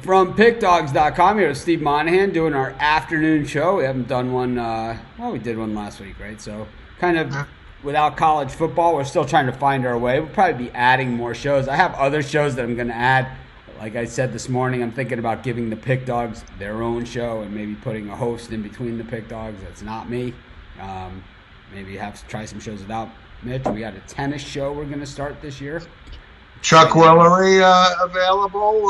From PickDogs.com, here with Steve Monahan doing our afternoon show. We haven't done one, we did one last week, right? So kind of without college football, we're still trying to find our way. We'll probably be adding more shows. I have other shows that I'm going to add. Like I said this morning, I'm thinking about giving the Pick Dogs their own show and maybe putting a host in between the Pick Dogs that's not me. Maybe have to try some shows without Mitch. We got a tennis show we're going to start this year. Chuck Woolery available,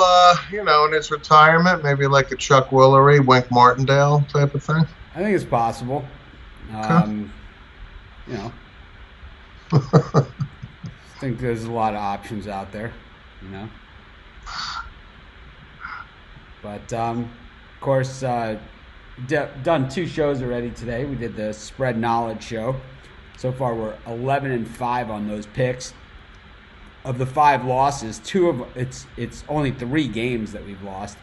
in his retirement, maybe like a Chuck Woolery, Wink Martindale type of thing? I think it's possible. Okay. I think there's a lot of options out there, But, of course, done 2 shows already today. We did the Spread Knowledge show. So far, we're 11-5 on those picks. Of the 5 losses, it's only 3 games that we've lost.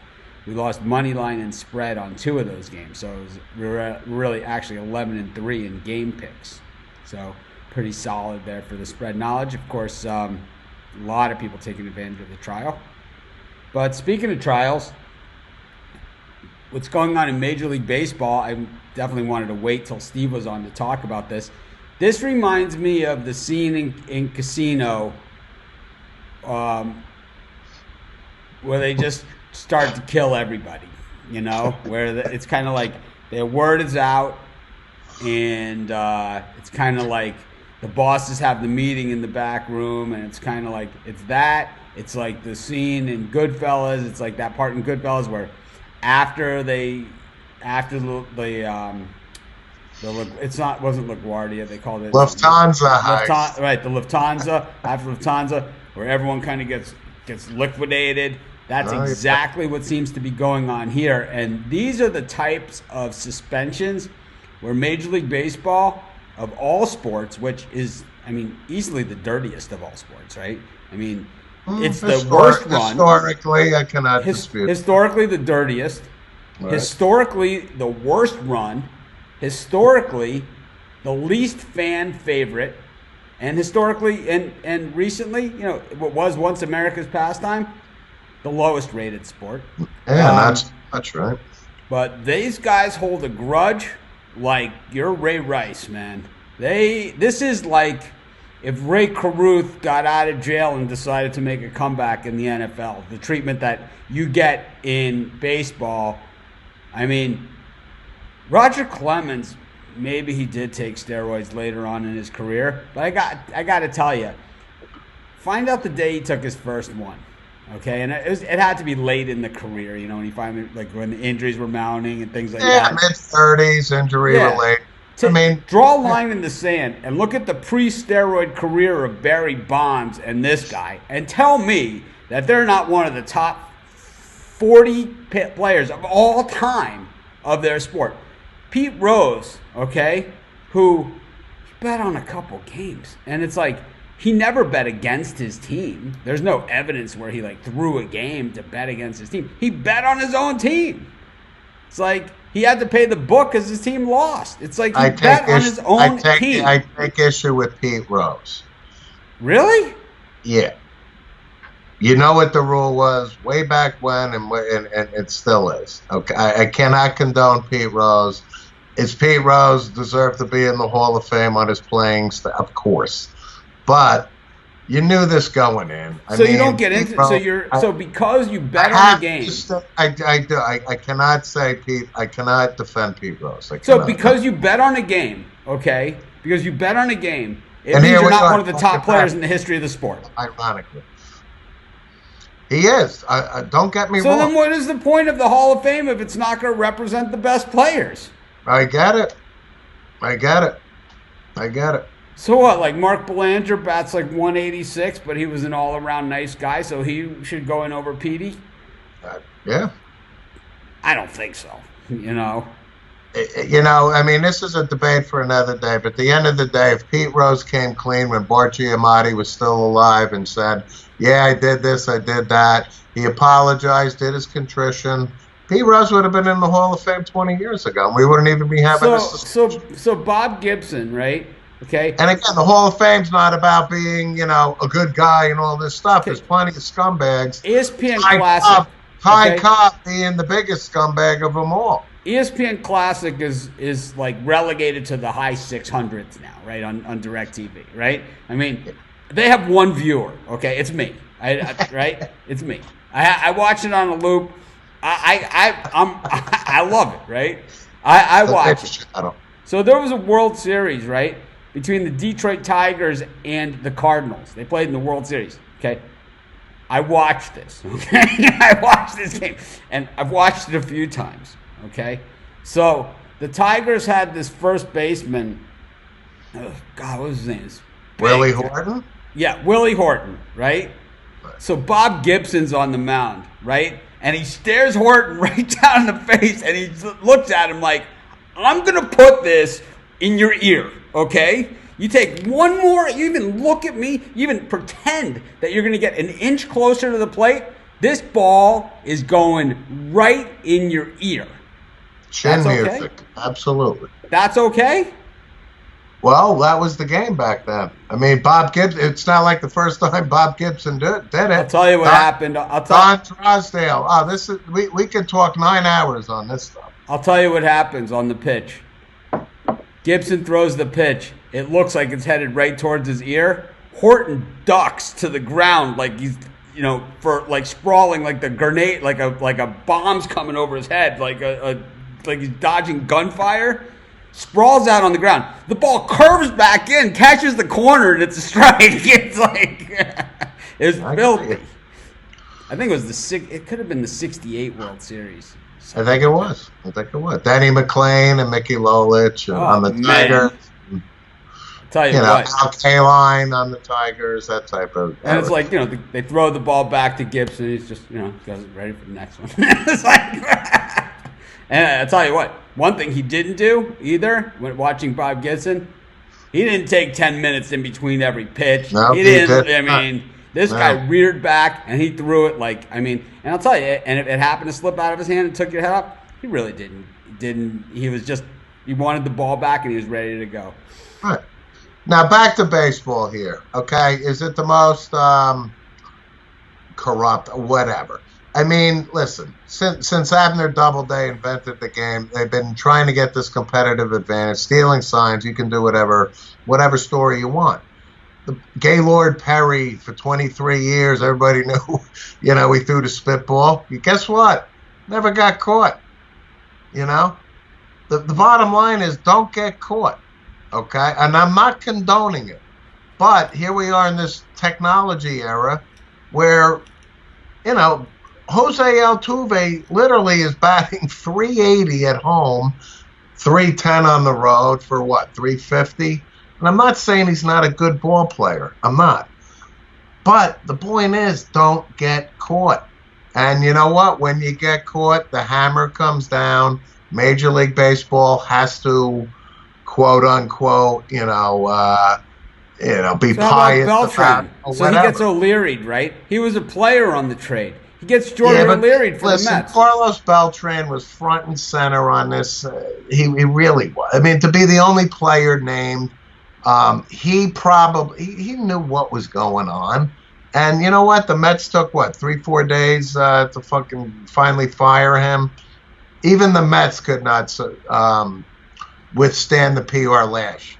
We lost money line and spread on 2 of those games, so we're really actually 11-3 in game picks. So pretty solid there for the Spread Knowledge. Of course, a lot of people taking advantage of the trial. But speaking of trials, what's going on in Major League Baseball? I definitely wanted to wait till Steve was on to talk about this. This reminds me of the scene in Casino. Where they just start to kill everybody, where it's kind of like their word is out, and it's kind of like the bosses have the meeting in the back room, and it's kind of like it's like the scene in Goodfellas. It's like that part in Goodfellas where after the wasn't LaGuardia, they called it Lufthansa. Right, the Lufthansa, after Lufthansa, where everyone kind of gets liquidated. That's exactly what seems to be going on here. And these are the types of suspensions where Major League Baseball, of all sports, which is, easily the dirtiest of all sports, right? It's the worst run. Historically, I cannot dispute. Historically, the dirtiest. Right. Historically, the worst run. Historically, the least fan favorite. And historically and recently, what was once America's pastime, the lowest rated sport. Yeah, that's right. But these guys hold a grudge like you're Ray Rice, man. This is like if Ray Caruth got out of jail and decided to make a comeback in the NFL. The treatment that you get in baseball. Roger Clemens, maybe he did take steroids later on in his career, but I got to tell you, find out the day he took his first one, okay? And it had to be late in the career, when he finally, when the injuries were mounting and things like that. Yeah, mid-30s, injury-related. Draw a line in the sand and look at the pre-steroid career of Barry Bonds and this guy, and tell me that they're not one of the top 40 players of all time of their sport. Pete Rose, okay, who bet on a couple games. And it's like he never bet against his team. There's no evidence where he threw a game to bet against his team. He bet on his own team. It's like he had to pay the book because his team lost. It's like he bet on his own team. I take issue with Pete Rose. Really? Yeah. You know what the rule was way back when, and it still is. Okay, I cannot condone Pete Rose. Is Pete Rose deserve to be in the Hall of Fame on his playing style? Of course, but you knew this going in. You don't get into because you bet on the game. I cannot say Pete. I cannot defend Pete Rose. Because you bet on a game, okay? Because you bet on a game, it means you're not one of the top players in the history of the sport. Ironically. He is. Don't get me wrong. So then what is the point of the Hall of Fame if it's not going to represent the best players? I get it. So what, like Mark Belanger bats 186, but he was an all-around nice guy, so he should go in over Petey? Yeah. I don't think so, This is a debate for another day, but at the end of the day, if Pete Rose came clean when Bart Giamatti was still alive and said, yeah, I did this, I did that, he apologized, did his contrition, Pete Rose would have been in the Hall of Fame 20 years ago, and we wouldn't even be having this discussion. So Bob Gibson, right? Okay. And again, the Hall of Fame's not about being, a good guy and all this stuff. Okay. There's plenty of scumbags. ESPN Classic. Ty Okay? Cobb being the biggest scumbag of them all. ESPN Classic is like relegated to the high 600s now, right, on DirecTV, right? I mean, they have one viewer, okay? It's me, right? It's me. I watch it on a loop. I love it, right? I watch it. So there was a World Series, right, between the Detroit Tigers and the Cardinals. They played in the World Series, okay? I watched this, okay? I watched this game, and I've watched it a few times. Okay, so the Tigers had this first baseman. Oh, God, what was his name? Willie Horton? Yeah, Willie Horton, right? So Bob Gibson's on the mound, right? And he stares Horton right down in the face, and he looks at him like, I'm going to put this in your ear, okay? You take one more, you even look at me, you even pretend that you're going to get an inch closer to the plate, this ball is going right in your ear. Chin music, absolutely. That's okay? Well, that was the game back then. I mean, Bob Gibson, it's not like the first time Bob Gibson did it. I'll tell you what happened. Don Drysdale. Oh, this is we could talk 9 hours on this stuff. I'll tell you what happens on the pitch. Gibson throws the pitch. It looks like it's headed right towards his ear. Horton ducks to the ground like he's, for like sprawling like the grenade, like a bomb's coming over his head, like he's dodging gunfire. Sprawls out on the ground. The ball curves back in, catches the corner, and it's a strike. It's like it's filthy. I think it was it could have been the '68 World Series. I think it was. Danny McClain and Mickey Lolich on the Tigers. Tell you what, Al Kaline on the Tigers, that type of. And it's like, they throw the ball back to Gibson. He's just, goes ready for the next one. It's like, and I'll tell you what, one thing he didn't do either when watching Bob Gibson, he didn't take 10 minutes in between every pitch. No, he didn't. This guy reared back and he threw it and I'll tell you, and if it happened to slip out of his hand and took your head off, he really didn't. He wanted the ball back and he was ready to go. Right. Now back to baseball here, okay? Is it the most corrupt, whatever? I mean, listen, since Abner Doubleday invented the game, they've been trying to get this competitive advantage, stealing signs. You can do whatever story you want. The Gaylord Perry for 23 years, everybody knew, he threw the spitball. Guess what? Never got caught. The bottom line is don't get caught. Okay, and I'm not condoning it, but here we are in this technology era where, Jose Altuve literally is batting 380 at home, 310 on the road for what, 350? And I'm not saying he's not a good ball player. I'm not. But the point is, don't get caught. And you know what? When you get caught, the hammer comes down. Major League Baseball has to, quote unquote, be pious about So he gets O'Leary'd, right? He was a player on the trade. He gets Jordan O'Leary for the Mets. Carlos Beltran was front and center on this. He really was. I mean, to be the only player named, he knew what was going on. And you know what? The Mets took 3-4 days to fucking finally fire him. Even the Mets could not withstand the PR lash.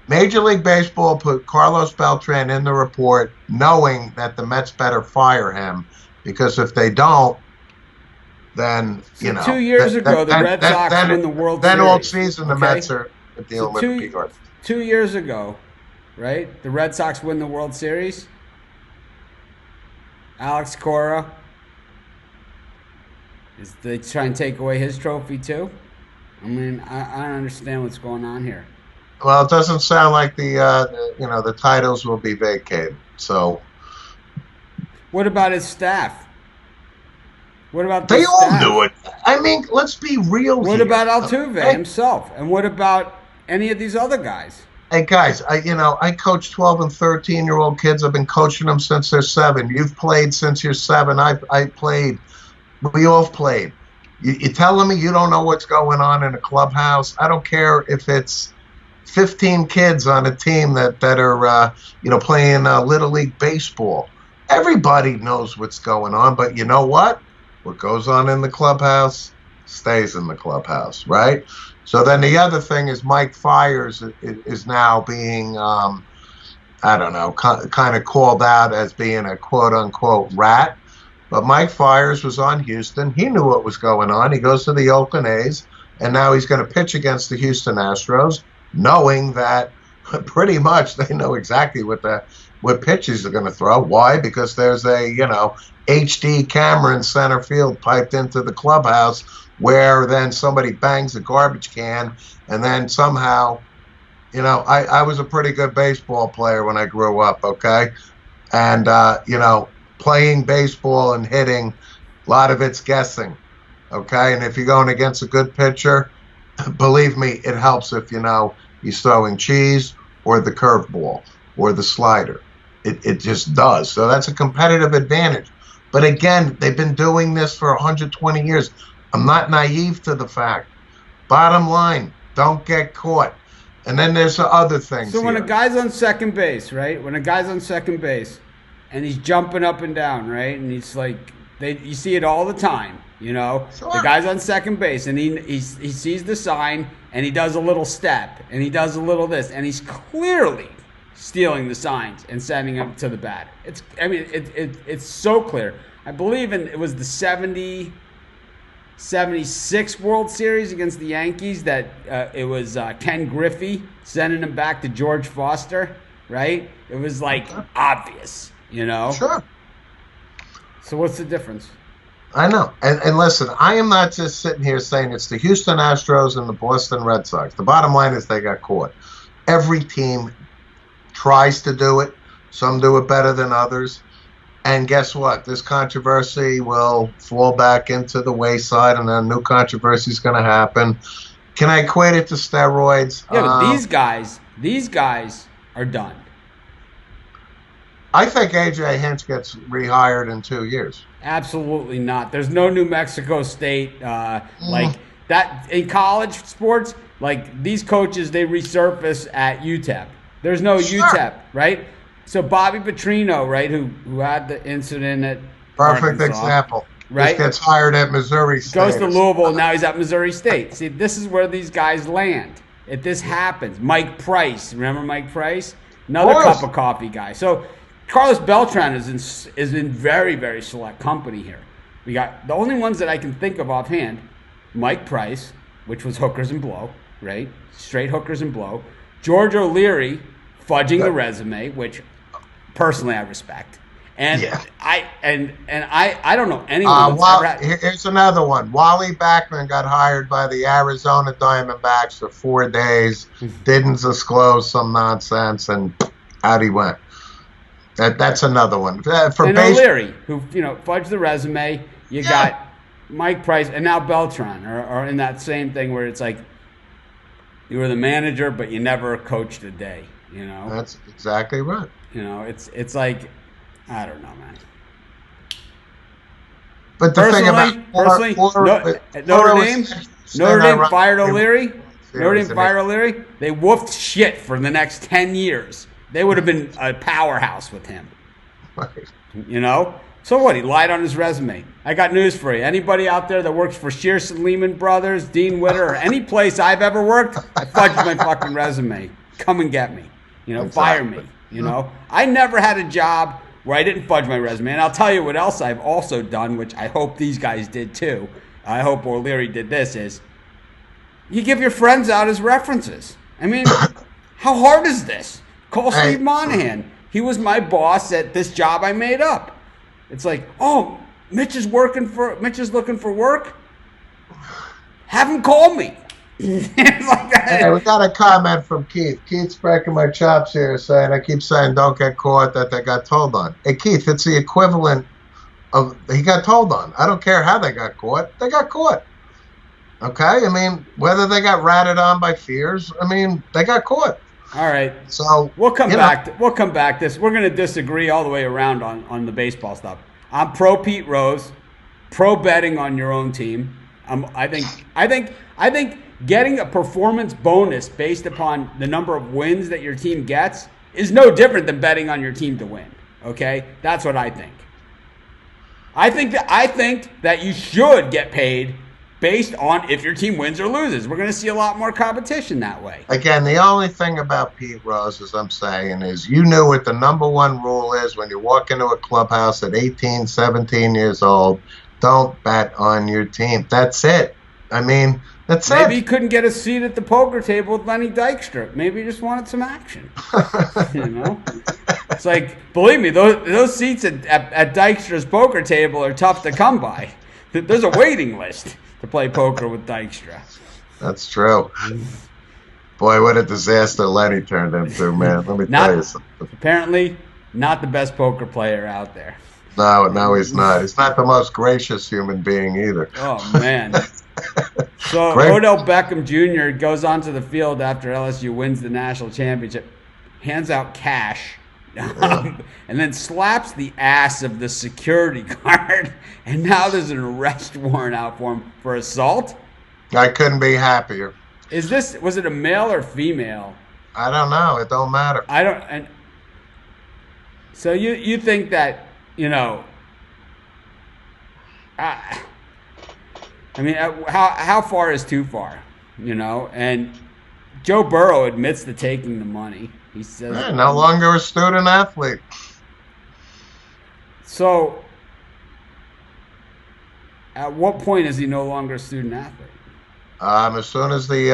Major League Baseball put Carlos Beltran in the report knowing that the Mets better fire him, because if they don't, then, 2 years ago, the Red Sox win the World Series. Then all season the Mets are dealing with the PR. 2 years ago, right, the Red Sox win the World Series. Alex Cora, they try and take away his trophy too? I mean, I don't understand what's going on here. Well, it doesn't sound like the titles will be vacated. So, what about his staff? What about they all knew it? I mean, let's be real. What about Altuve himself? And what about any of these other guys? Hey guys, I coach 12 and 13-year-old kids. I've been coaching them since they're 7. You've played since you're 7. I played. We all played. You telling me you don't know what's going on in a clubhouse? I don't care if it's 15 kids on a team that are playing Little League baseball. Everybody knows what's going on, but you know what? What goes on in the clubhouse stays in the clubhouse, right? So then the other thing is Mike Fiers is now being, I don't know, kind of called out as being a quote unquote rat. But Mike Fiers was on Houston. He knew what was going on. He goes to the Oakland A's, and now he's going to pitch against the Houston Astros, knowing that pretty much they know exactly what pitches they're going to throw. Why? Because there's a HD camera in center field piped into the clubhouse, where then somebody bangs a garbage can, and then somehow, I was a pretty good baseball player when I grew up. Okay, and playing baseball and hitting, a lot of it's guessing, okay? And if you're going against a good pitcher, believe me, it helps if he's throwing cheese or the curveball or the slider. It just does. So that's a competitive advantage. But again, they've been doing this for 120 years. I'm not naive to the fact. Bottom line, don't get caught. And then there's the other things. So when a guy's on second base, right? When a guy's on second base, and he's jumping up and down, right? And he's like, you see it all the time, Sure. The guy's on second base, and he sees the sign, and he does a little step, and he does a little this, and he's clearly stealing the signs and sending them to the bat. It's so clear. I believe it was the 76 World Series against the Yankees that it was Ken Griffey sending him back to George Foster, right? It was obvious. Sure. So what's the difference? I know. And listen, I am not just sitting here saying it's the Houston Astros and the Boston Red Sox. The bottom line is they got caught. Every team tries to do it. Some do it better than others. And guess what? This controversy will fall back into the wayside, and then new controversy is going to happen. Can I equate it to steroids? Yeah, but these guys are done. I think A.J. Hinch gets rehired in 2 years. Absolutely not. There's no New Mexico State like that in college sports. Like these coaches, they resurface at UTEP. There's no UTEP, right? So Bobby Petrino, right, who had the incident at Perfect Arkansas, example. right? Just gets hired at Missouri State. Goes to Louisville. Now he's at Missouri State. See, this is where these guys land. If this happens, Mike Price, remember Mike Price? Another cup of coffee guy. So Carlos Beltran is in very, very select company here. We got the only ones that I can think of offhand: Mike Price, which was hookers and blow, right? Straight hookers and blow. George O'Leary, fudging the resume, which personally I respect. And I don't know anyone. Here's another one. Wally Backman got hired by the Arizona Diamondbacks for 4 days, didn't disclose some nonsense, and out he went. That's another one. O'Leary, who fudged the resume. You got Mike Price, and now Beltran are in that same thing where it's like you were the manager, but you never coached a day. That's exactly right. It's like I don't know, man. But the thing about Notre Dame fired O'Leary. Notre Dame fired O'Leary. They woofed shit for the next 10 years. They would have been a powerhouse with him. Right. So what? He lied on his resume. I got news for you. Anybody out there that works for Shearson Lehman Brothers, Dean Witter, or any place I've ever worked, I fudged my fucking resume. Come and get me. Fire me. I never had a job where I didn't fudge my resume. And I'll tell you what else I've also done, which I hope these guys did too. I hope O'Leary did this, is you give your friends out as references. I mean, how hard is this? Call Steve Monahan. He was my boss at this job I made up. It's like, oh, Mitch is looking for work. Have him call me. Hey, we got a comment from Keith. Keith's breaking my chops here, saying I keep saying don't get caught, that they got told on. Hey, Keith, it's the equivalent of he got told on. I don't care how they got caught. They got caught. Okay? I mean, whether they got ratted on by fears, they got caught. All right. So we'll come back. We'll come back. We're going to disagree all the way around on the baseball stuff. I'm pro Pete Rose, pro betting on your own team. I think getting a performance bonus based upon the number of wins that your team gets is no different than betting on your team to win. Okay, that's what I think. I think that you should get paid based on if your team wins or loses. We're going to see a lot more competition that way. Again, the only thing about Pete Rose, as I'm saying, is you knew what the number one rule is when you walk into a clubhouse at 18, 17 years old. Don't bet on your team. That's it. I mean, that's it. Maybe he couldn't get a seat at the poker table with Lenny Dykstra. Maybe he just wanted some action. You know? It's like, believe me, those seats at Dykstra's poker table are tough to come by. There's a waiting list to play poker with Dykstra. That's true. Boy, what a disaster Lenny turned into, man. Let me tell you something. Apparently, not the best poker player out there. No, he's not. He's not the most gracious human being either. Oh, man. So Odell Beckham Jr. goes onto the field after LSU wins the national championship, hands out cash, and then slaps the ass of the security guard, and now there's an arrest warrant out for him for assault. I couldn't be happier. Was it a male or female? I don't know. It don't matter. And so you think that, you know, I mean, how far is too far, you know? And Joe Burrow admits to taking the money. He says, no longer a student athlete. So, at what point is he no longer a student athlete? As soon as the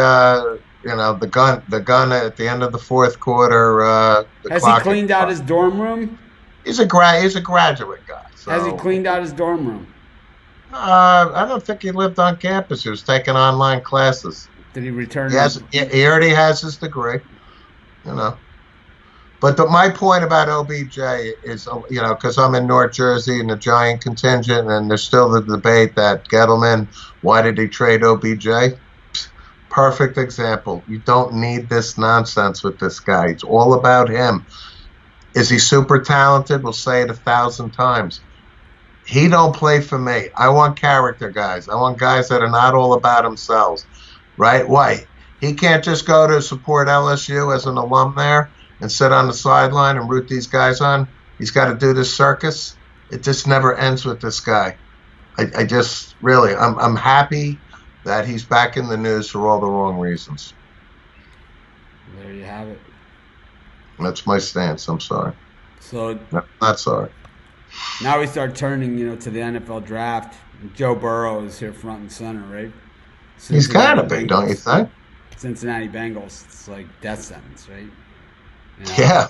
gun at the end of the fourth quarter. Has he cleaned out his dorm room? He's a graduate guy. So. Has he cleaned out his dorm room? I don't think he lived on campus. He was taking online classes. Did he return? He already has his degree, you know. But my point about OBJ is, you know, because I'm in North Jersey and the Giant contingent, and there's still the debate that Gettleman, why did he trade OBJ? Perfect example. You don't need this nonsense with this guy. It's all about him. Is he super talented? We'll say it 1,000 times. He don't play for me. I want character guys. I want guys that are not all about themselves, right? Why? He can't just go to support LSU as an alum there and sit on the sideline and root these guys on. He's got to do this circus. It just never ends with this guy. I just really, I'm happy that he's back in the news for all the wrong reasons. There you have it. That's my stance. I'm sorry. So no, not sorry. Now we start turning, you know, to the NFL draft. Joe Burrow is here front and center, right? He's got to be, don't you think? Cincinnati Bengals. It's like death sentence, right? You know, yeah.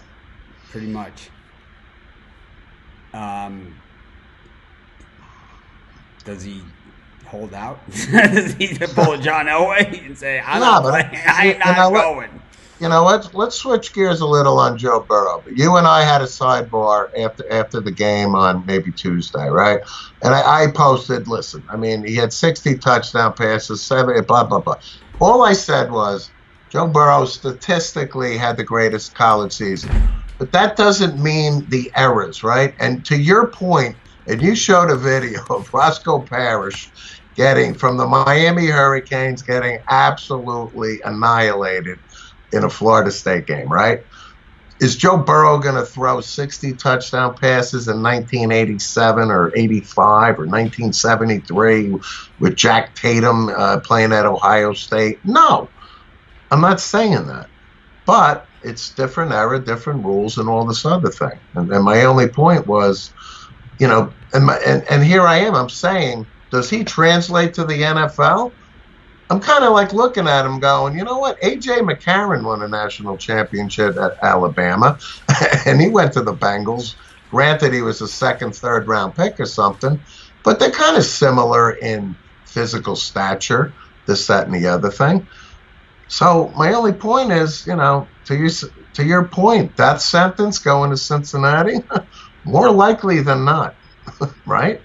Pretty much. Does he hold out? Does he pull a John Elway and say, I ain't not going? You know, let's switch gears a little on Joe Burrow. But you and I had a sidebar after the game on maybe Tuesday, right? And I posted, listen, I mean, he had 60 touchdown passes, 70, blah, blah, blah. All I said was Joe Burrow statistically had the greatest college season. But that doesn't mean the errors, right? And to your point, and you showed a video of Roscoe Parrish getting, from the Miami Hurricanes, getting absolutely annihilated in a Florida State game, right? Is Joe Burrow going to throw 60 touchdown passes in 1987 or 85 or 1973 with Jack Tatum playing at Ohio State? No, I'm not saying that. But it's different era, different rules, and all this other thing. And my only point was, you know, and here I am, I'm saying, does he translate to the NFL? I'm kind of like looking at him going, you know what? A.J. McCarron won a national championship at Alabama, and he went to the Bengals. Granted, he was a second, third round pick or something, but they're kind of similar in physical stature, this, that, and the other thing. So my only point is, you know, to your point, that sentence going to Cincinnati, more likely than not, right?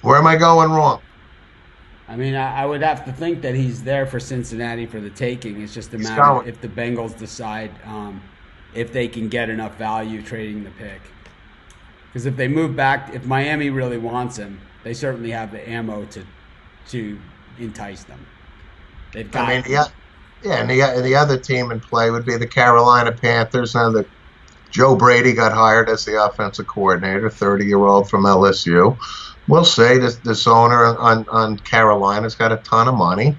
Where am I going wrong? I mean, I would have to think that he's there for Cincinnati for the taking. It's just a matter if the Bengals decide if they can get enough value trading the pick. Because if they move back, if Miami really wants him, they certainly have the ammo to entice them. They've got. I mean, and the other team in play would be the Carolina Panthers. Now Joe Brady got hired as the offensive coordinator, 30-year-old from LSU. We'll say this owner on Carolina's got a ton of money.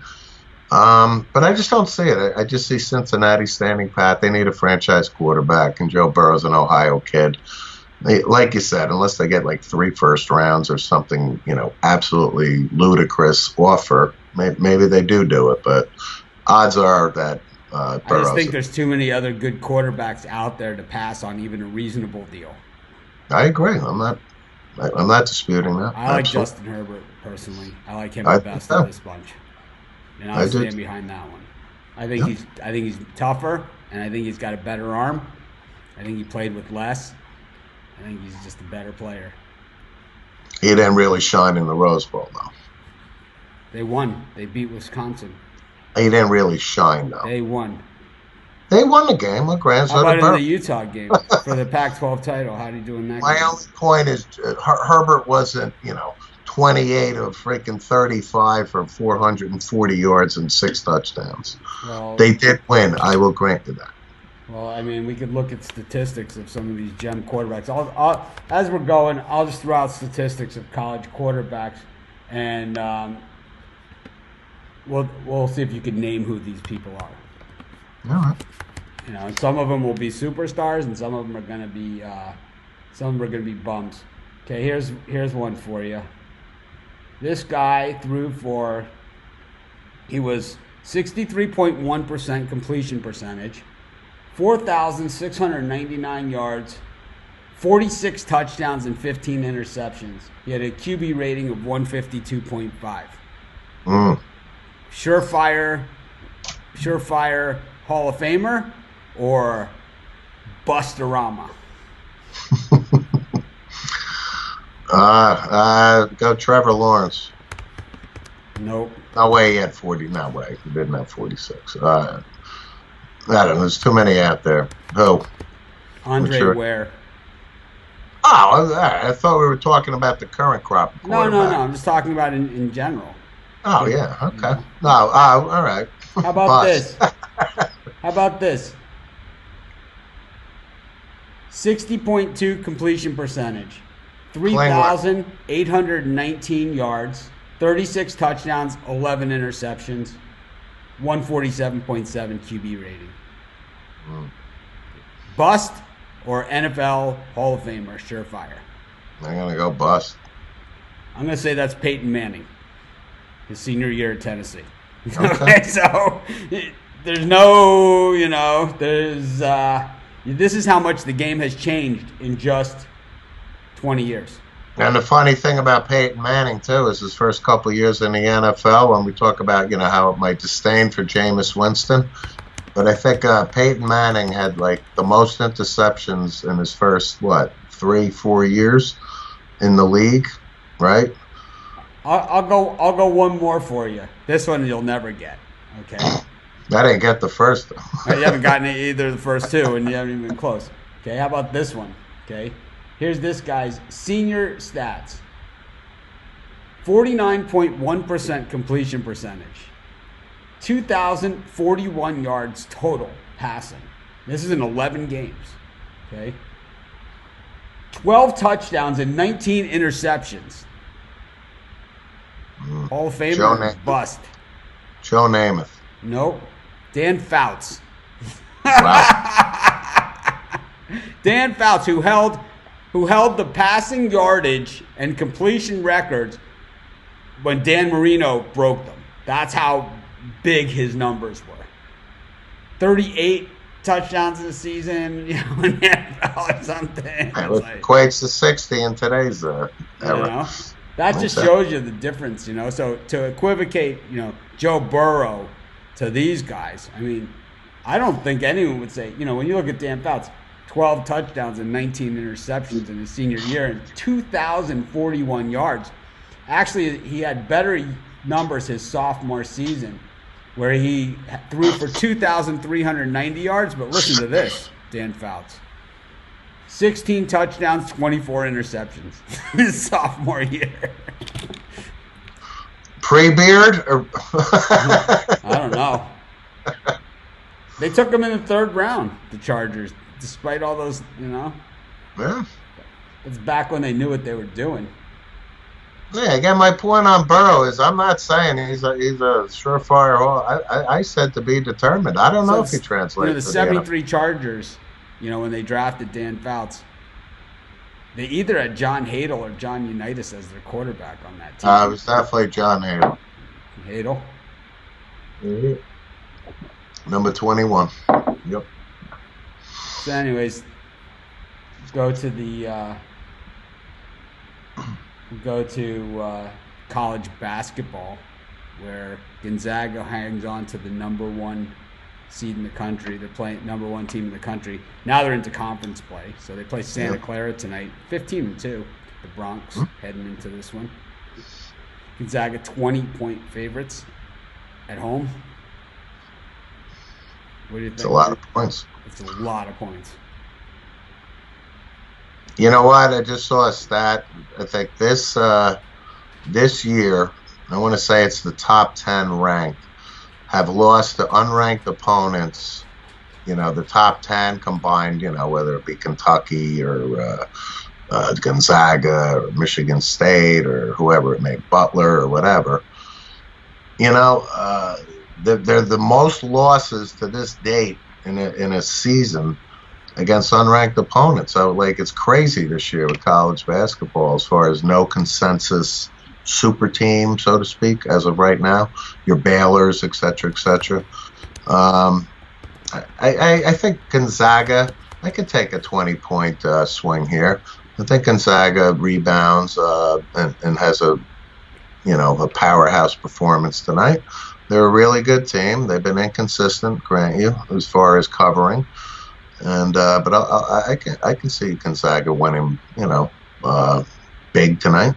But I just don't see it. I just see Cincinnati standing pat. They need a franchise quarterback, and Joe Burrow's an Ohio kid. Like you said, unless they get like 3 first rounds or something, absolutely ludicrous offer, maybe they do it. But odds are that I just think there's too many other good quarterbacks out there to pass on even a reasonable deal. I agree. I'm not disputing that. I like Justin Herbert personally. I like him the best of this bunch. And I'll stand behind that one. I think he's tougher, and I think he's got a better arm. I think he played with less. I think he's just a better player. He didn't really shine in the Rose Bowl, though. They won. They beat Wisconsin. He didn't really shine, though. They won. They won the game. How about in the Utah game for the Pac-12 title? How do you do in that game? My only point is Herbert wasn't, 28 of freaking 35 for 440 yards and 6 touchdowns. Well, they did win. I will grant you that. Well, I mean, we could look at statistics of some of these gem quarterbacks. As we're going, I'll just throw out statistics of college quarterbacks, and we'll see if you can name who these people are. All right. And some of them will be superstars, and some of them are going to be bums. Okay, here's one for you. This guy he was 63.1% completion percentage, 4,699 yards, 46 touchdowns, and 15 interceptions. He had a QB rating of 152.5. Surefire Hall of Famer or Bustorama? Go Trevor Lawrence. Nope. No way he had 40. No way. He didn't have 46. I don't know. There's too many out there. Who? Andre Ware. Oh, I thought we were talking about the current crop. No. I'm just talking about in general. Oh, yeah. Okay. No. All right. How about this? How about this? 60.2 completion percentage. 3,819 yards, 36 touchdowns, 11 interceptions, 147.7 QB rating. Bust or NFL Hall of Famer, surefire? I'm going to go bust. I'm going to say that's Peyton Manning, his senior year at Tennessee. Okay, so there's no, this is how much the game has changed in just 20 years. And the funny thing about Peyton Manning, too, is his first couple years in the NFL, when we talk about, how it might disdain for Jameis Winston. But I think Peyton Manning had, the most interceptions in his first, 3-4 years in the league, right? I'll go one more for you. This one you'll never get, okay? I didn't get the first, though. You haven't gotten either the first two, and you haven't even been close. Okay, how about this one, okay? Here's this guy's senior stats. 49.1% completion percentage. 2,041 yards total passing. This is in 11 games. Okay. 12 touchdowns and 19 interceptions. Hall of Famer bust. Joe Namath. Nope. Dan Fouts. Wow. Dan Fouts, who held the passing yardage and completion records when Dan Marino broke them. That's how big his numbers were. 38 touchdowns in a season, in the NFL or something. It equates to 60 in today's era. That just shows you the difference, So to equivocate, Joe Burrow to these guys, I mean, I don't think anyone would say, when you look at Dan Fouts, 12 touchdowns and 19 interceptions in his senior year and 2,041 yards. Actually, he had better numbers his sophomore season, where he threw for 2,390 yards. But listen to this, Dan Fouts. 16 touchdowns, 24 interceptions his sophomore year. Pre-beard? Or I don't know. They took him in the 3rd round, the Chargers, despite all those, Yeah. It's back when they knew what they were doing. Yeah, again, my point on Burrow is I'm not saying he's a surefire haul. I said to be determined. I don't know if he translates the to 73 Chargers, when they drafted Dan Fouts, they either had John Hadle or John Unitas as their quarterback on that team. It was definitely John Hadle. Hadle? Mm-hmm. Number 21. Yep. So anyways, go to college basketball, where Gonzaga hangs on to the number 1 seed in the country. They're playing number 1 team in the country. Now they're into conference play, so they play Santa Clara tonight, 15-2. The Bronx heading into this one. Gonzaga 20-point favorites at home. What do you think? It's a lot of points. It's a lot of points. You know what? I just saw a stat. I think this year, I want to say it's the top 10 ranked, have lost to unranked opponents. The top 10 combined, whether it be Kentucky or Gonzaga or Michigan State or whoever it may be, Butler or whatever. They're the most losses to this date in a season against unranked opponents. So, it's crazy this year with college basketball as far as no consensus super team, so to speak, as of right now. Your Baylors, et cetera, et cetera. I think Gonzaga, I could take a 20-point swing here. I think Gonzaga rebounds and has a powerhouse performance tonight. They're a really good team. They've been inconsistent, grant you, as far as covering. And but I can see Gonzaga winning, big tonight.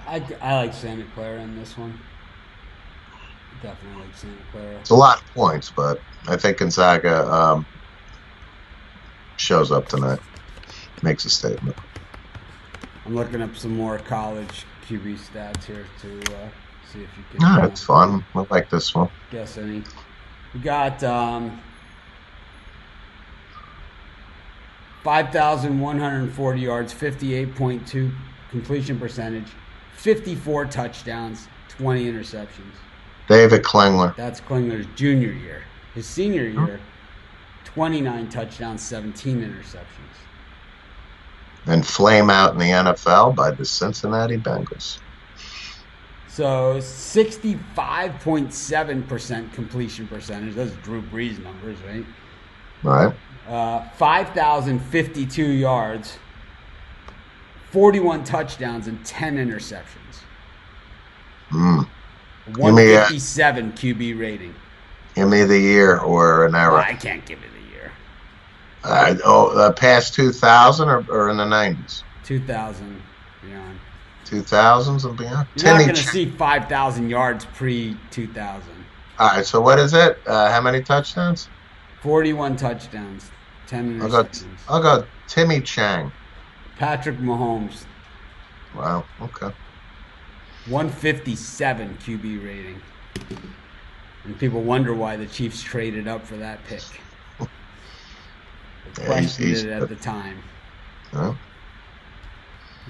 I like Santa Clara in this one. Definitely like Santa Clara. It's a lot of points, but I think Gonzaga shows up tonight, makes a statement. I'm looking up some more college QB stats here to see if you can. No, it's fun. I like this one. Guess any. We got 5,140 yards, 58.2 completion percentage, 54 touchdowns, 20 interceptions. David Klingler. That's Klingler's junior year. His senior year, 29 touchdowns, 17 interceptions. And flame out in the NFL by the Cincinnati Bengals. So 65.7% completion percentage. Those are Drew Brees numbers, right? Right. 5,052 yards, 41 touchdowns, and 10 interceptions. 157 QB rating. Give me the year or an era. Well, I can't give you the year. Past 2000 or in the 90s? 2000 beyond. 2000s and beyond? You're not going to see 5,000 yards pre-2000. All right, so what is it? How many touchdowns? 41 touchdowns, 10 interceptions. I'll go Timmy Chang. Patrick Mahomes. Wow, okay. 157 QB rating. And people wonder why the Chiefs traded up for that pick. They questioned it at the time. Huh?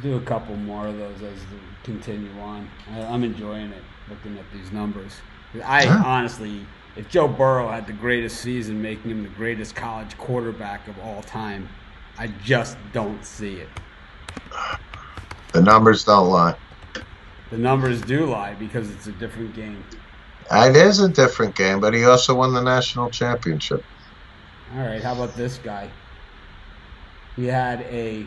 Do a couple more of those as we continue on. I'm enjoying it, looking at these numbers. Honestly, if Joe Burrow had the greatest season, making him the greatest college quarterback of all time, I just don't see it. The numbers don't lie. The numbers do lie because it's a different game. It is a different game, but he also won the national championship. All right, how about this guy? He had a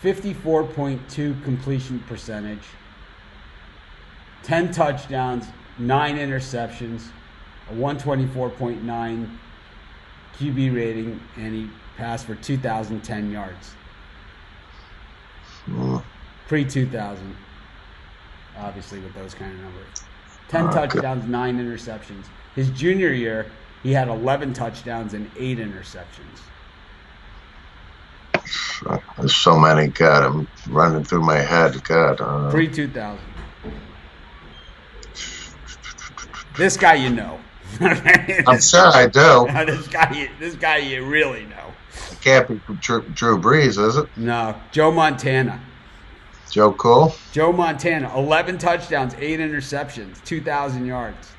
54.2 completion percentage, 10 touchdowns, 9 interceptions, a 124.9 QB rating, and he passed for 2,010 yards. Pre-2000, obviously, with those kind of numbers. 10 touchdowns, 9 interceptions. His junior year, he had 11 touchdowns and 8 interceptions. There's so many. God, I'm running through my head. God. Pre-2000. This guy you know. I'm sure I do. This guy you really know. It can't be Drew Brees, is it? No, Joe Montana. Joe Cool? Joe Montana, 11 touchdowns, 8 interceptions, 2,000 yards.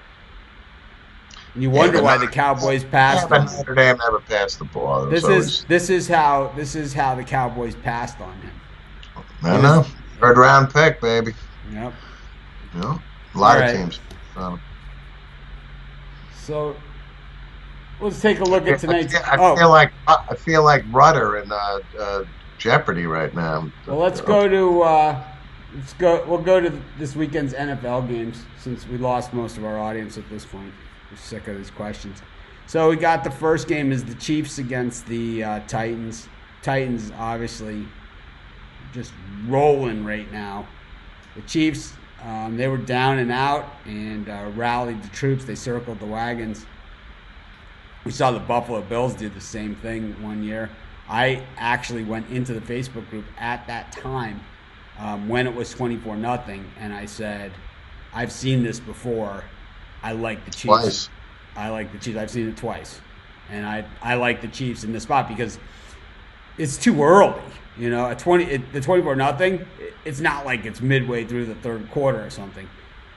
And you wonder why the Cowboys passed on him. Notre Dame never passed the ball. This is how the Cowboys passed on him. I know. Third round pick, baby. Yep. You know, a lot of teams. So let's take a look at tonight's. I feel like Rudder in Jeopardy right now. Well, let's go to. We'll go to this weekend's NFL games since we lost most of our audience at this point. We're sick of these questions. So we got the first game is the Chiefs against the Titans. Titans obviously just rolling right now. The Chiefs, they were down and out and rallied the troops. They circled the wagons. We saw the Buffalo Bills do the same thing one year. I actually went into the Facebook group at that time when it was 24-0, and I said, I've seen this before. I like the Chiefs. Twice. I like the Chiefs. I've seen it twice. And I like the Chiefs in this spot because it's too early. You know, the 24-0, it's not like it's midway through the third quarter or something.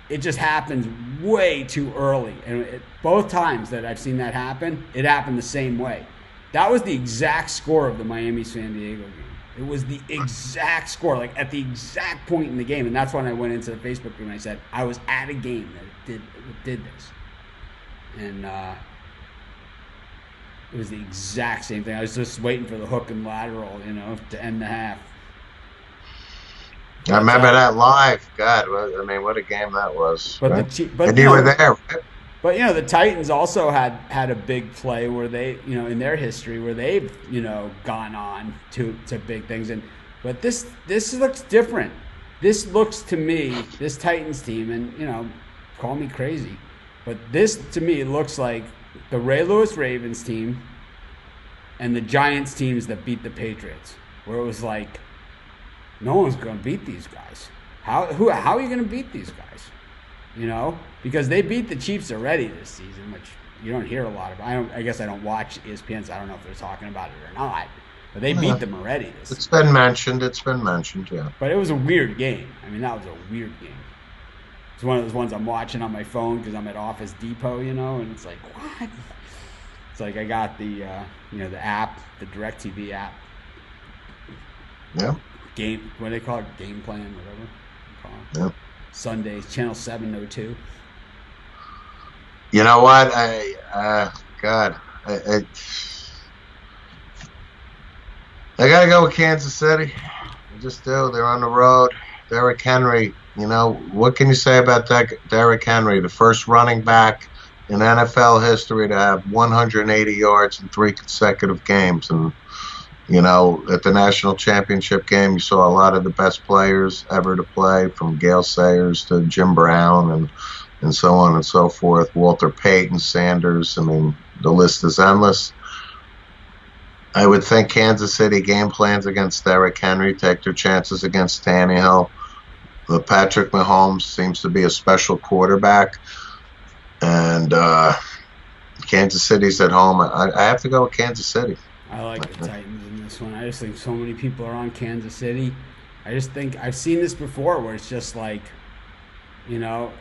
It just happens way too early. And both times that I've seen that happen, it happened the same way. That was the exact score of the Miami-San Diego game. It was the exact score, like at the exact point in the game. And that's when I went into the Facebook group and I said, I was at a game that it did this. And it was the exact same thing. I was just waiting for the hook and lateral, you know, to end the half. I remember that live. God, I mean, what a game that was. But right? And you were there, right? But, you know, the Titans also had a big play where they, you know, in their history where they've, you know, gone on to big things. But this looks different. This looks to me, this Titans team, and, you know, call me crazy, but this to me looks like the Ray Lewis Ravens team and the Giants teams that beat the Patriots, where it was like, no one's going to beat these guys. How are you going to beat these guys? You know, because they beat the Chiefs already this season, which you don't hear a lot of. I guess I don't watch ESPN, so I don't know if they're talking about it or not. But they beat them already this season. It's been mentioned, yeah. But it was a weird game. I mean, that was a weird game. It's one of those ones I'm watching on my phone because I'm at Office Depot, you know, and it's like, what? It's like I got the, you know, the app, the DirecTV app. Yeah. Game, what do they call it? Game plan, whatever you call it. Yeah. Sundays, Channel 702. You know what? I got to go with Kansas City. I just do. They're on the road. Derrick Henry, you know, what can you say about Derrick Henry, the first running back in NFL history to have 180 yards in 3 consecutive games? And, you know, at the national championship game, you saw a lot of the best players ever to play, from Gale Sayers to Jim Brown and so on and so forth. Walter Payton, Sanders. I mean, the list is endless. I would think Kansas City game plans against Derrick Henry, take their chances against Tannehill. Patrick Mahomes seems to be a special quarterback. And Kansas City's at home. I have to go with Kansas City. I like the Titans in this one. I just think so many people are on Kansas City. I just think I've seen this before where it's just like, you know,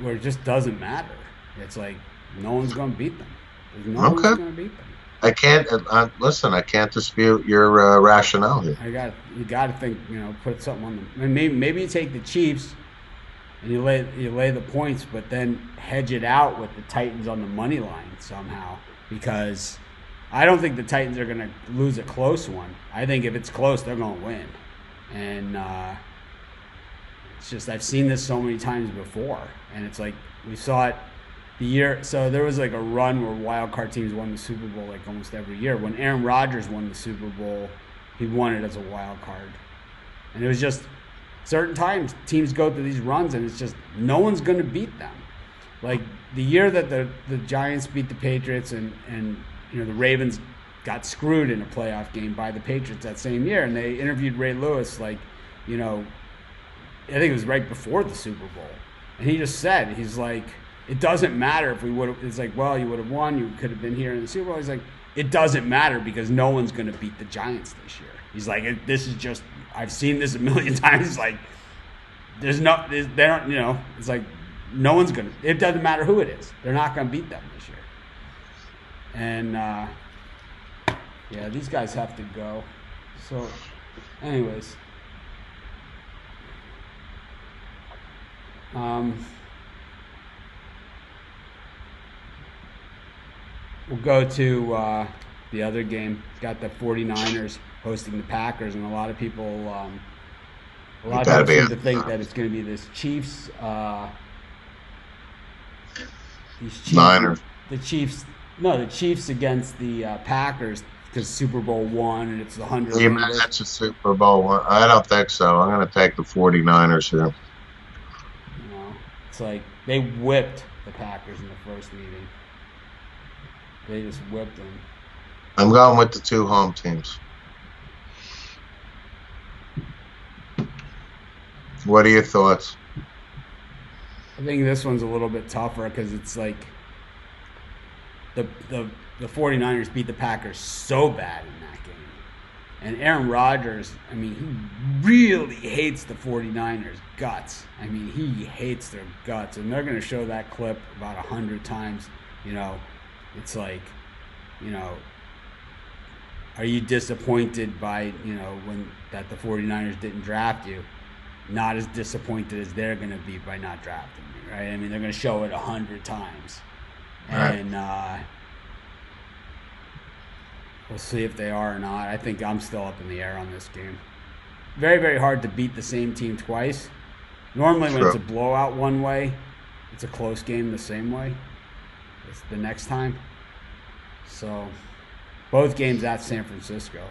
where it just doesn't matter. It's like no one's going to beat them. There's no one's going to beat them. I can't listen. I can't dispute your rationale here. You got to think. You know, put something on them. And maybe you take the Chiefs and you lay the points, but then hedge it out with the Titans on the money line somehow. Because I don't think the Titans are going to lose a close one. I think if it's close, they're going to win. And it's just I've seen this so many times before, and it's like we saw it. The year, so there was like a run where wild card teams won the Super Bowl like almost every year. When Aaron Rodgers won the Super Bowl, he won it as a wild card, and it was just certain times teams go through these runs, and it's just no one's going to beat them. Like the year that the Giants beat the Patriots, and you know the Ravens got screwed in a playoff game by the Patriots that same year, and they interviewed Ray Lewis, like, you know, I think it was right before the Super Bowl, and he just said, he's like, it doesn't matter if we would have. It's like, well, you would have won. You could have been here in the Super Bowl. He's like, it doesn't matter because no one's going to beat the Giants this year. He's like, this is just, I've seen this a million times. He's like, they don't, it's like, no one's going to, it doesn't matter who it is. They're not going to beat them this year. And, yeah, these guys have to go. So, anyways. We'll go to the other game. Got the 49ers hosting the Packers, and a lot of people seem to think that it's going to be this Chiefs. Niners. The Chiefs against the Packers because Super Bowl one, and it's the 100th. Yeah, that's a Super Bowl one. I don't think so. I'm going to take the 49ers here. It's like they whipped the Packers in the first meeting. They just whipped them. I'm going with the two home teams. What are your thoughts? I think this one's a little bit tougher because it's like the 49ers beat the Packers so bad in that game. And Aaron Rodgers, I mean, he really hates the 49ers guts. I mean, he hates their guts. And they're going to show that clip about 100 times. It's like, are you disappointed by, when that the 49ers didn't draft you? Not as disappointed as they're going to be by not drafting me, right? I mean, they're going to show it 100 times. And we'll see if they are or not. I think I'm still up in the air on this game. Very, very hard to beat the same team twice. Normally when it's a blowout one way, it's a close game the same way. It's the next time. So, both games at San Francisco.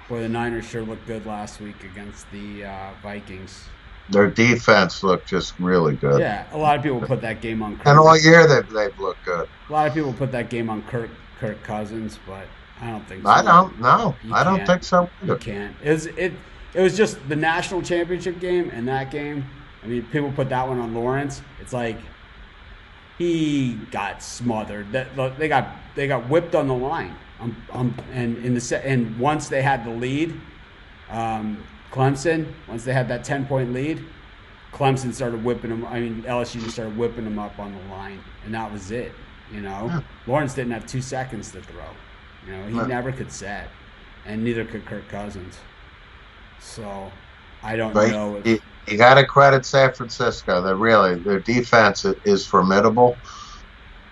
Boy, the Niners sure looked good last week against the Vikings. Their defense looked just really good. Yeah, a lot of people put that game on Kirk. And all year they've looked good. A lot of people put that game on Kirk Cousins, but I don't think so. I don't. No, I don't think so either. You can't. It was just the national championship game and that game. I mean, people put that one on Lawrence. It's like he got smothered. They got whipped on the line. And once they had the lead, Clemson. Once they had that 10-point lead, Clemson started whipping them. I mean, LSU just started whipping them up on the line, and that was it. Yeah. Lawrence didn't have 2 seconds to throw. He never could set, and neither could Kirk Cousins. So I don't know. You got to credit San Francisco. Their defense is formidable.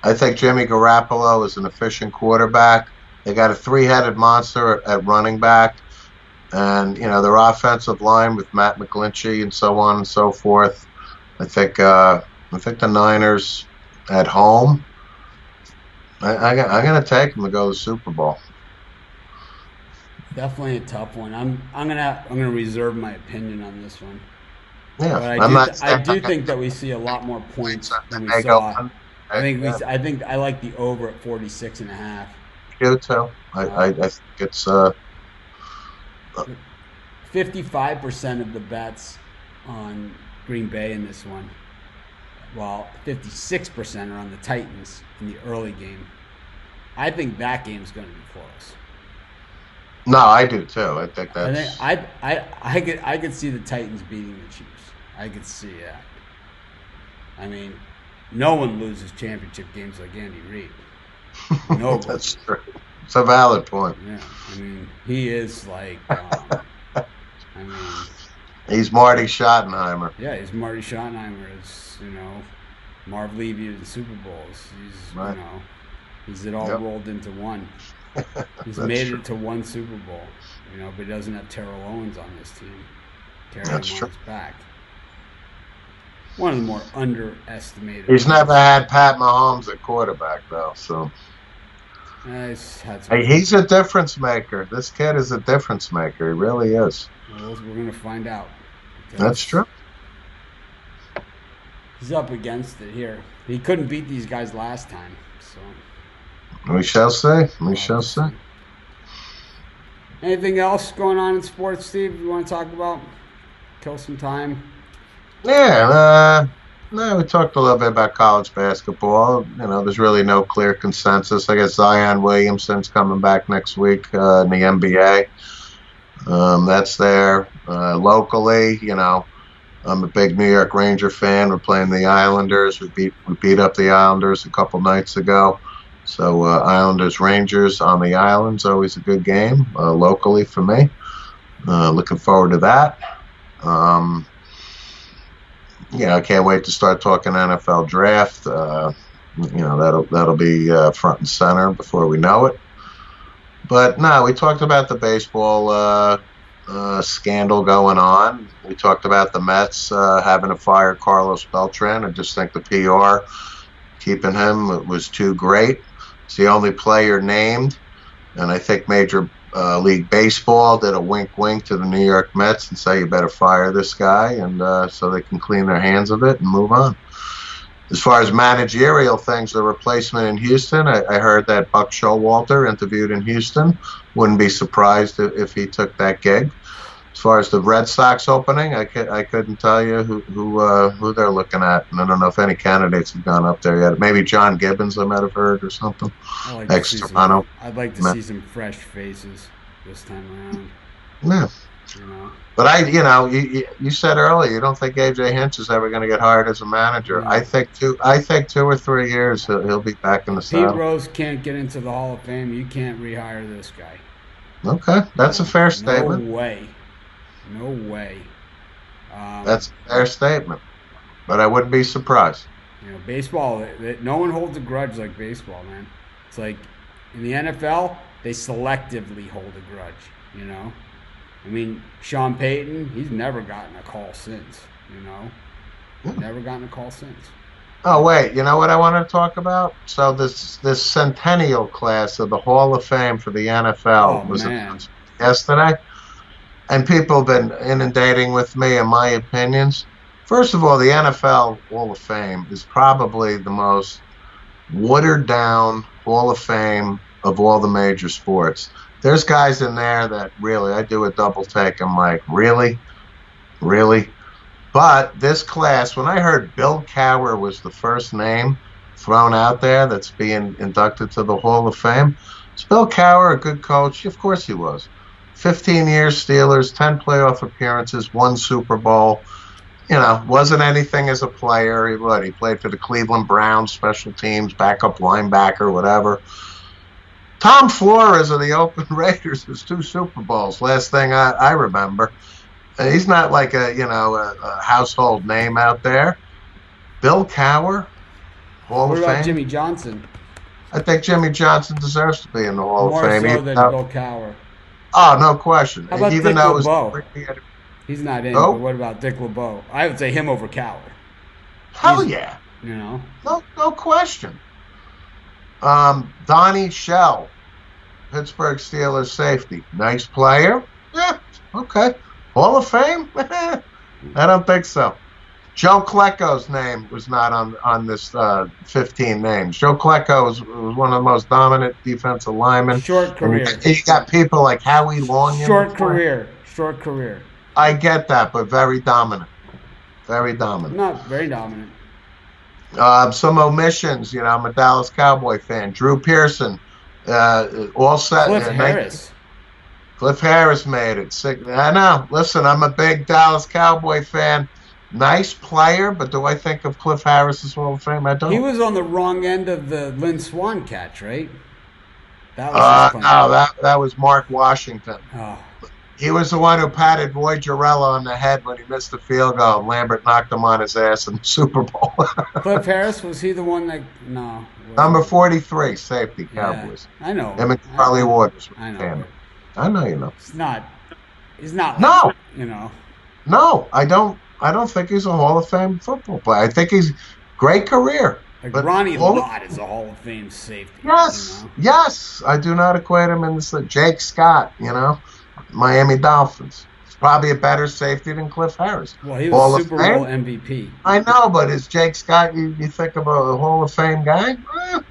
I think Jimmy Garoppolo is an efficient quarterback. They got a three-headed monster at running back. And, their offensive line with Matt McGlinchey and so on and so forth. I think the Niners at home, I'm going to take them to go to the Super Bowl. Definitely a tough one. I'm gonna reserve my opinion on this one. Yeah, but I do think that we see a lot more points than we saw. I think I like the over at 46.5. You too. I think it's 55% of the bets on Green Bay in this one, while 56% are on the Titans in the early game. I think that game's going to be close. No, I do too. I think that's. I could see the Titans beating the Chiefs. I could see that. I mean, no one loses championship games like Andy Reid. No, that's true. It's a valid point. Yeah, I mean, he is like. He's Marty Schottenheimer. Yeah, he's Marty Schottenheimer. It's Marv Levy in the Super Bowls. He's right. He's it all rolled into one. He's made it to one Super Bowl, but he doesn't have Terrell Owens on this team. Carrying him on his back. One of the more underestimated. He's never had Pat Mahomes at quarterback, though, so. He's a difference maker. This kid is a difference maker. He really is. Well, we're going to find out. That's true. He's up against it here. He couldn't beat these guys last time, so. We shall see. We shall see. Anything else going on in sports, Steve, you want to talk about? Kill some time? Yeah. No, we talked a little bit about college basketball. There's really no clear consensus. I guess Zion Williamson's coming back next week in the NBA. That's there. Locally, I'm a big New York Ranger fan. We're playing the Islanders. We beat up the Islanders a couple nights ago. So Islanders Rangers on the island's always a good game locally for me. Looking forward to that. I can't wait to start talking NFL draft. That'll be front and center before we know it. But no, we talked about the baseball scandal going on. We talked about the Mets having to fire Carlos Beltran. I just think the PR keeping him was too great. It's the only player named, and I think Major League Baseball did a wink-wink to the New York Mets and say you better fire this guy, and so they can clean their hands of it and move on. As far as managerial things, the replacement in Houston, I heard that Buck Showalter interviewed in Houston. Wouldn't be surprised if he took that gig. As far as the Red Sox opening, I couldn't tell you who they're looking at, and I don't know if any candidates have gone up there yet. Maybe John Gibbons, I might have heard, or something. I'd like to see some fresh faces this time around. Yeah. But you said earlier you don't think AJ Hinch is ever going to get hired as a manager. No. I think 2 or 3 years he'll be back in the saddle. Pete Rose can't get into the Hall of Fame. You can't rehire this guy. Okay, that's a fair statement. No way. That's a fair statement, but I wouldn't be surprised. Baseball. No one holds a grudge like baseball, man. It's like in the NFL, they selectively hold a grudge. I mean, Sean Payton, he's never gotten a call since, Never gotten a call since. Oh, wait, you know what I want to talk about? So this centennial class of the Hall of Fame for the NFL was announced yesterday, and people have been inundating with me and my opinions. First of all, the NFL Hall of Fame is probably the most watered-down Hall of Fame of all the major sports. There's guys in there that really, I do a double take. I'm like, really? Really? But this class, when I heard Bill Cowher was the first name thrown out there that's being inducted to the Hall of Fame, is Bill Cowher a good coach? Of course he was. 15 years Steelers, 10 playoff appearances, 1 Super Bowl. Wasn't anything as a player. He played for the Cleveland Browns, special teams, backup linebacker, whatever. Tom Flores of the Oakland Raiders has 2 Super Bowls. Last thing I remember. He's not like a household name out there. Bill Cowher, Hall of Fame. What about Jimmy Johnson? I think Jimmy Johnson deserves to be in the Hall of Fame. More so than Bill Cowher. Oh, no question. How about Dick LeBeau? He's not in, but what about Dick LeBeau? I would say him over Cowher. Hell yeah. No question. Donnie Shell, Pittsburgh Steelers safety. Nice player. Yeah, okay. Hall of Fame? I don't think so. Joe Klecko's name was not on this 15 names. Joe Klecko was one of the most dominant defensive linemen. Short career. You got people like Howie Long. Short career. I get that, but very dominant. Very dominant. Not very dominant. Some omissions. I'm a Dallas Cowboy fan. Drew Pearson. All set. Cliff Harris made it. I know. Listen, I'm a big Dallas Cowboy fan. Nice player, but do I think of Cliff Harris as Hall of Fame? I don't. He was on the wrong end of the Lynn Swann catch, right? That was no, that was Mark Washington. Oh. He was the one who patted Roy Jarrella on the head when he missed the field goal. Lambert knocked him on his ass in the Super Bowl. Cliff Harris, was he the one that... No. Number 43, safety, Cowboys. Yeah, I know. Him and Charlie Waters. I know. I know you know. He's not. No. Like, No, I don't think he's a Hall of Fame football player. I think he's great career. Like Ronnie Lott is a Hall of Fame safety. Yes. I do not equate him in this. Jake Scott, Miami Dolphins. He's probably a better safety than Cliff Harris. Well, he was Super Bowl MVP. I know, but is Jake Scott, you think of a Hall of Fame guy?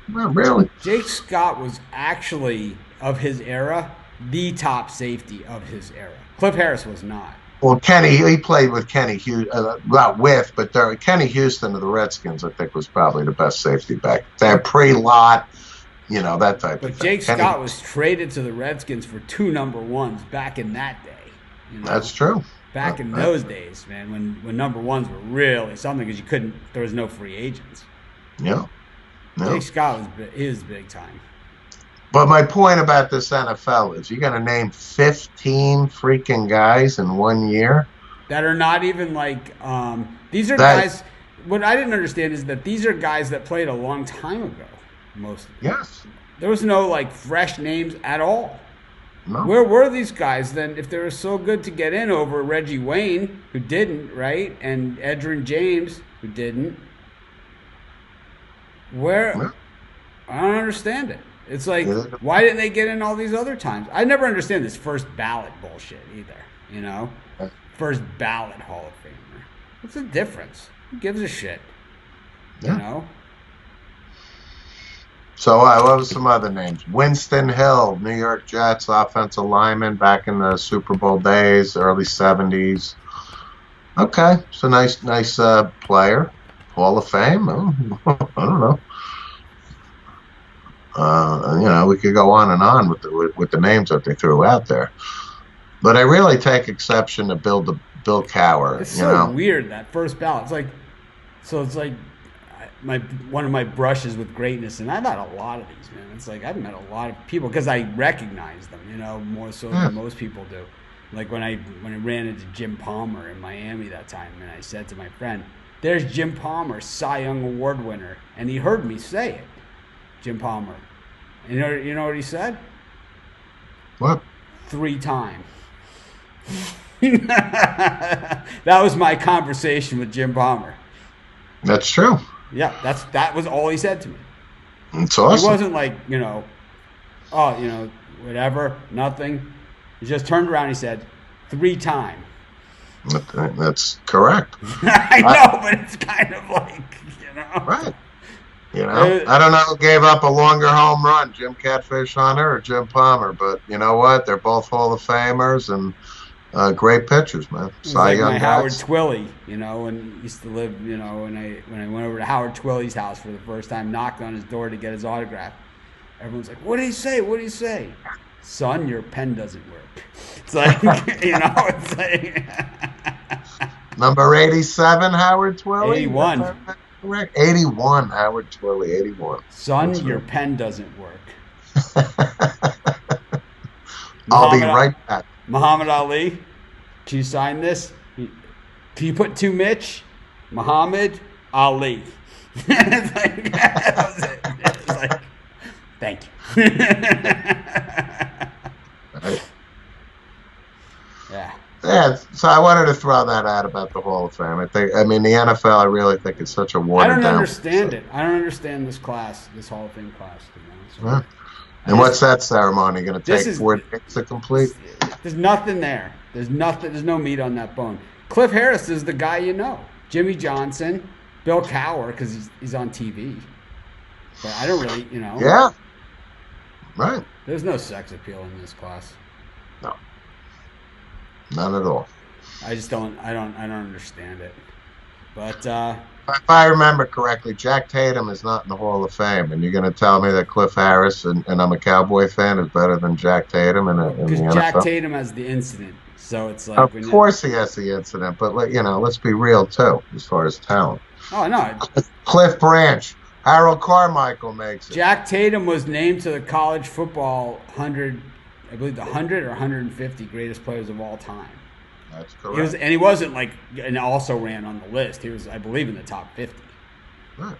Not really. Jake Scott was actually, of his era, the top safety of his era. Cliff Harris was not. Well, he played with Kenny Houston, not with, but Kenny Houston of the Redskins, I think, was probably the best safety back. They're pre-lot, that type But of thing. Jake Scott was traded to the Redskins for 2 number ones back in that day. That's true. Back in those days, man, when number ones were really something because there was no free agents. Yeah. Jake Scott is big time. But my point about this NFL is you're going to name 15 freaking guys in 1 year? That are not even these are guys. What I didn't understand is that these are guys that played a long time ago. Most of them. Yes. There was no fresh names at all. No. Where were these guys then if they were so good to get in over Reggie Wayne, who didn't, right? And Edgerrin James, who didn't? I don't understand it. It's why didn't they get in all these other times? I never understand this first ballot bullshit either, First ballot Hall of Famer. What's the difference? Who gives a shit? Yeah. So what was some other names? Winston Hill, New York Jets offensive lineman back in the Super Bowl days, early 70s. Okay, it's a nice player. Hall of Fame? I don't know. We could go on and on with the names that they threw out there. But I really take exception to Bill Cowher. It's so weird, that first ballot. It's like one of my brushes with greatness, and I've had a lot of these, man. It's I've met a lot of people because I recognize them, more so than most people do. Like when I ran into Jim Palmer in Miami that time, and I said to my friend, "There's Jim Palmer, Cy Young Award winner," and he heard me say it, Jim Palmer. And you know what he said? What? 3 times. That was my conversation with Jim Palmer. That's true. Yeah, that was all he said to me. It's awesome. He wasn't whatever, nothing. He just turned around and he said, 3 times. That's correct. I know, but it's kind of Right. I don't know who gave up a longer home run, Jim Catfish Hunter or Jim Palmer, but you know what? They're both Hall of Famers and great pitchers, man. Cy Young guys. Howard Twilley, when he used to live, when I went over to Howard Twilley's house for the first time, knocked on his door to get his autograph. Everyone's like, "What did he say? What did he say?" "Son, your pen doesn't work." It's Number 87, Howard Twilley. 81. Correct. 81, Howard Twilley, 81. "Son, your pen doesn't work." I'll be right back. Muhammad Ali, can you sign this? Can you put 2 Mitch? Muhammad Ali. That was it. It's thank you. Yeah, so I wanted to throw that out about the Hall of Fame. The NFL, I really think it's such a watered down. I don't understand it. I don't understand this Hall of Fame class. And what's that ceremony going to take 4 days to complete? There's nothing there. There's no meat on that bone. Cliff Harris is the guy Jimmy Johnson, Bill Cowher, because he's on TV. But I don't really, Yeah. Right. There's no sex appeal in this class. No. None at all. I just don't understand it. But if I remember correctly, Jack Tatum is not in the Hall of Fame, and you're going to tell me that Cliff Harris, and I'm a Cowboy fan, is better than Jack Tatum in the NFL? Because Jack Tatum has the incident, so it's Of course he has the incident, but let's be real too, as far as talent. Oh no, Cliff Branch, Harold Carmichael makes it. Jack Tatum was named to the college football 100, I believe the 100 or 150 greatest players of all time. That's correct. He wasn't and also ran on the list. He was, I believe, in the top 50. Right.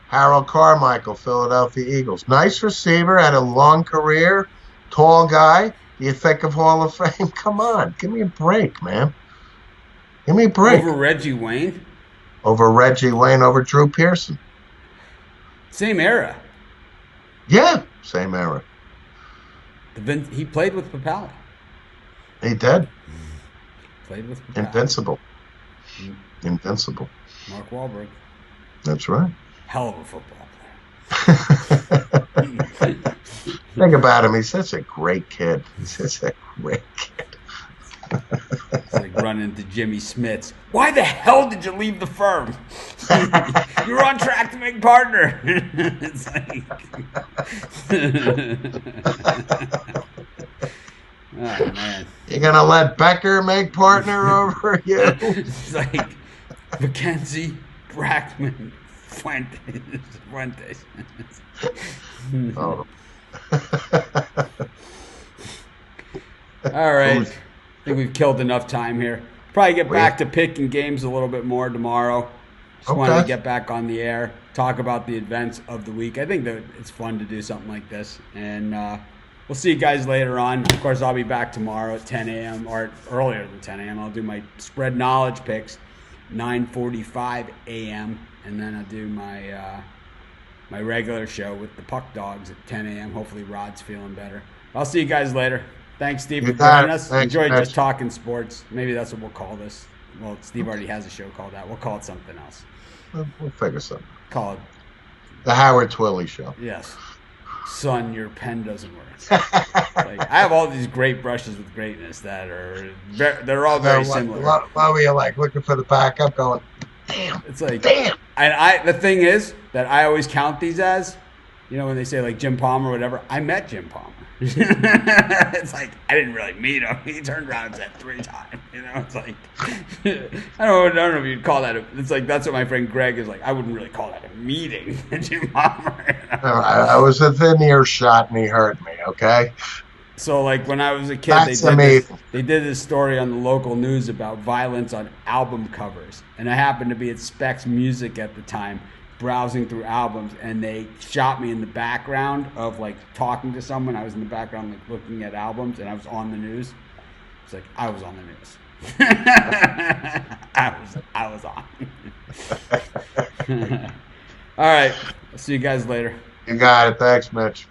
Harold Carmichael, Philadelphia Eagles. Nice receiver, had a long career, tall guy. You think of Hall of Fame? Come on, give me a break, man. Give me a break. Over Reggie Wayne? Over Drew Pearson. Same era. Yeah, same era. He played with Papali. He did. Played with Papali. Invincible. Mark Wahlberg. That's right. Hell of a football player. Think about him. He's such a great kid. He's such a great kid. It's like running into Jimmy Smits. Why the hell did you leave the firm? You were on track to make partner. It's like, oh man, You gonna let Becker make partner over you? it's like Mackenzie, Brackman, Fuentes. Oh. All right. I think we've killed enough time here. Probably get back to picking games a little bit more tomorrow. Just wanted to get back on the air, talk about the events of the week. I think that it's fun to do something like this. And we'll see you guys later on. Of course, I'll be back tomorrow at 10 a.m. or earlier than 10 a.m. I'll do my spread knowledge picks, 9:45 a.m. And then I'll do my my regular show with the Puck Dogs at 10 a.m. Hopefully Rod's feeling better. I'll see you guys later. Thanks, Steve, for joining us. Thanks, Enjoyed just talking sports. Maybe that's what we'll call this. Well, Steve already has a show called that. We'll call it something else. We'll figure something. Call it The Howard Twilley Show. Yes. Son, your pen doesn't work. Like, I have all these great brushes with greatness that are they're all very similar. Why were you like looking for the backup going, damn. It's like, damn. And the thing is that I always count these as, you know, when they say like Jim Palmer or whatever, I met Jim Palmer. It's like, I didn't really meet him. He turned around and said 3 times. You know, it's like, I don't know if you'd call that it's like, that's what my friend Greg is like. I wouldn't really call that a meeting, Jim Palmer. You know? I was within earshot and he heard me, okay? So, like, when I was a kid, they did this story on the local news about violence on album covers. And I happened to be at Specs Music at the time, browsing through albums, and they shot me in the background of, like, talking to someone. I was in the background, like, looking at albums, and I was on the news. It's like, I was on the news. I was on. All right. I'll see you guys later. You got it. Thanks, Mitch.